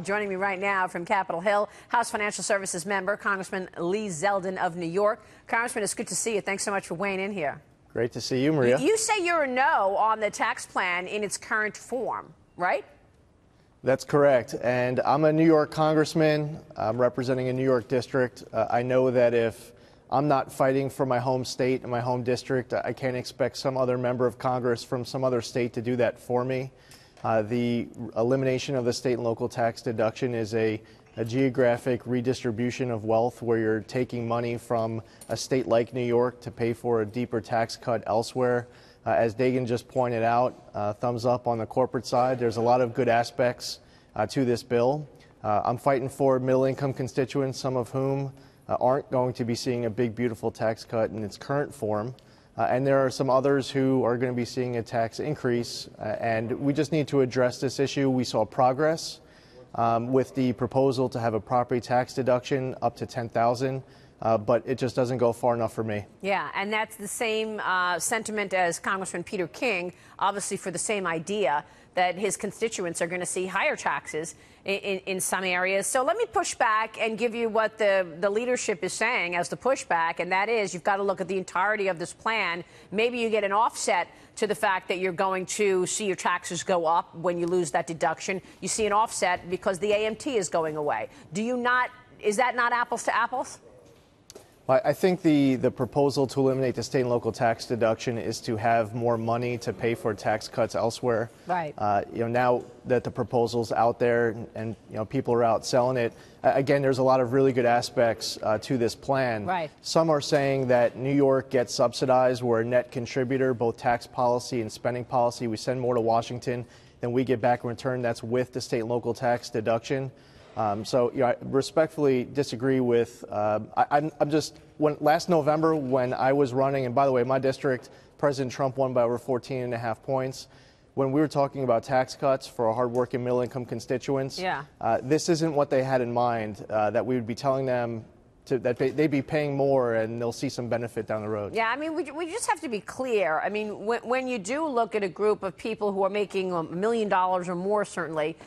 Joining me right now from Capitol Hill, House Financial Services member, Congressman Lee Zeldin of New York. Congressman, it's good to see you. Thanks so much for weighing in here. Great to see you, Maria. You say you're a no on the tax plan in its current form, right? That's correct. And I'm a New York congressman. I'm representing a New York district. I know that if I'm not fighting for my home state and my home district, I can't expect some other member of Congress from some other state to do that for me. The elimination of the state and local tax deduction is a geographic redistribution of wealth where you're taking money from a state like New York to pay for a deeper tax cut elsewhere. As Dagan just pointed out, thumbs up on the corporate side. There's a lot of good aspects to this bill. I'm fighting for middle-income constituents, some of whom aren't going to be seeing a big, beautiful tax cut in its current form. And there are some others who are going to be seeing a tax increase, and we just need to address this issue. We saw progress with the proposal to have a property tax deduction up to $10,000, but it just doesn't go far enough for me. Yeah, and that's the same sentiment as Congressman Peter King, obviously for the same idea that his constituents are going to see higher taxes in some areas. So let me push back and give you what the leadership is saying as the pushback, and that is you've got to look at the entirety of this plan. Maybe you get an offset to the fact that you're going to see your taxes go up when you lose that deduction. You see an offset because the AMT is going away. Is that not apples to apples? I think the proposal to eliminate the state and local tax deduction is to have more money to pay for tax cuts elsewhere. Right. Now that the proposal's out there and people are out selling it, again, there's a lot of really good aspects to this plan. Right. Some are saying that New York gets subsidized. We're a net contributor, both tax policy and spending policy. We send more to Washington than we get back in return. That's with the state and local tax deduction. I respectfully disagree with. Last November when I was running, and by the way, my district, President Trump won by over 14.5 points. When we were talking about tax cuts for our hardworking middle-income constituents, this isn't what they had in mind. That we would be telling them that they'd be paying more and they'll see some benefit down the road. Yeah, I mean, we just have to be clear. I mean, when you do look at a group of people who are making $1 million or more, certainly.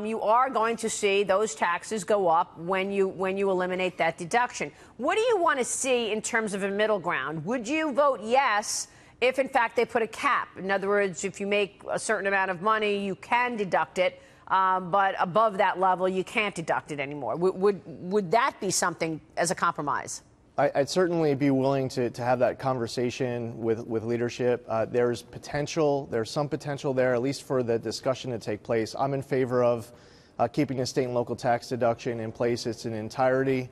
You are going to see those taxes go up when you eliminate that deduction. What do you want to see in terms of a middle ground? Would you vote yes if, in fact, they put a cap? In other words, if you make a certain amount of money, you can deduct it, but above that level, you can't deduct it anymore. Would that be something as a compromise? I'd certainly be willing to have that conversation with leadership. There's some potential there, at least for the discussion to take place. I'm in favor of keeping the state and local tax deduction in place in its entirety.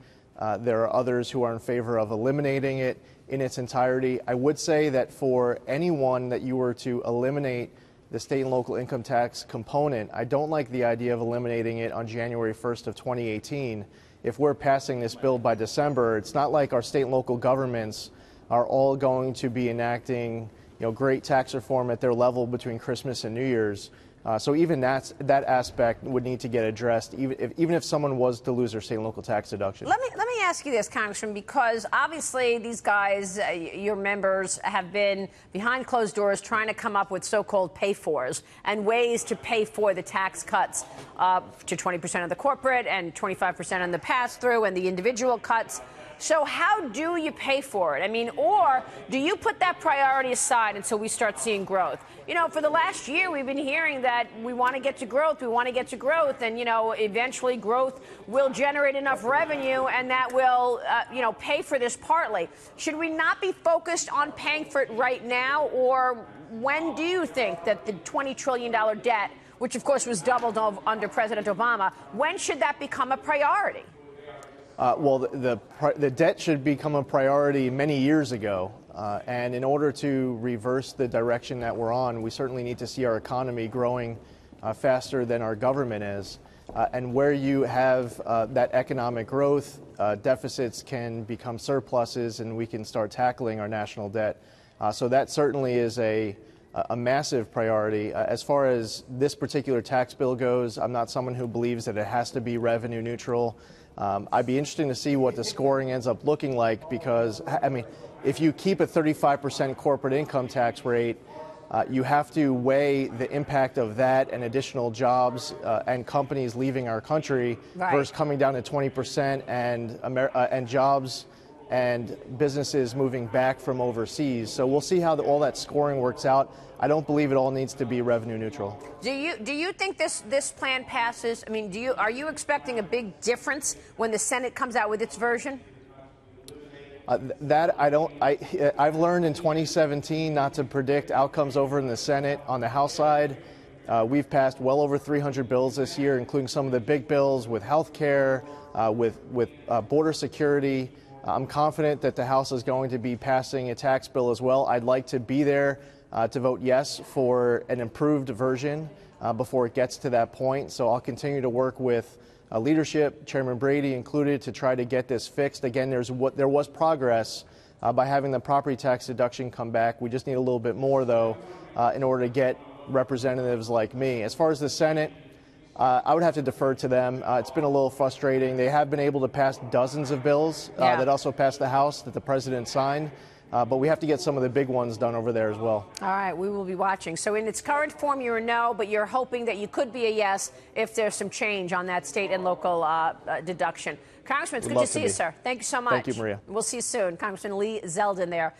There are others who are in favor of eliminating it in its entirety. I would say that for anyone that you were to eliminate the state and local income tax component, I don't like the idea of eliminating it on January 1st of 2018. If we're passing this bill by December, it's not like our state and local governments are all going to be enacting, great tax reform at their level between Christmas and New Year's. So even that aspect would need to get addressed, even if someone was to lose their state and local tax deduction. Let me ask you this, Congressman, because obviously these guys, your members, have been behind closed doors trying to come up with so-called pay-fors and ways to pay for the tax cuts to 20% of the corporate and 25% on the pass-through and the individual cuts. So how do you pay for it? I mean, or do you put that priority aside until we start seeing growth? For the last year, we've been hearing that we want to get to growth, and, eventually growth will generate enough revenue, and that will, pay for this partly. Should we not be focused on paying for it right now, or when do you think that the $20 trillion debt, which, of course, was doubled under President Obama, when should that become a priority? Well, the debt should become a priority many years ago. And in order to reverse the direction that we're on, we certainly need to see our economy growing faster than our government is. And where you have that economic growth, deficits can become surpluses and we can start tackling our national debt. So that certainly is a massive priority. As far as this particular tax bill goes, I'm not someone who believes that it has to be revenue neutral. I'd be interested to see what the scoring ends up looking like because, if you keep a 35% corporate income tax rate, You have to weigh the impact of that and additional jobs and companies leaving our country versus coming down to 20% and jobs and businesses moving back from overseas. So we'll see how all that scoring works out. I don't believe it all needs to be revenue neutral. Do you think this plan passes? I mean, are you expecting a big difference when the Senate comes out with its version? I've learned in 2017 not to predict outcomes over in the Senate. On the House side, we've passed well over 300 bills this year, including some of the big bills with health care, with border security. I'm confident that the House is going to be passing a tax bill as well. I'd like to be there to vote yes for an improved version before it gets to that point. So I'll continue to work with leadership, Chairman Brady included, to try to get this fixed. Again, there was progress by having the property tax deduction come back. We just need a little bit more, though, in order to get representatives like me. As far as the Senate, I would have to defer to them. It's been a little frustrating. They have been able to pass dozens of bills that also passed the House that the president signed. But we have to get some of the big ones done over there as well. All right, we will be watching. So in its current form, you're a no, but you're hoping that you could be a yes if there's some change on that state and local deduction. Congressman, it's good to see you, sir. Thank you so much. Thank you, Maria. We'll see you soon. Congressman Lee Zeldin there.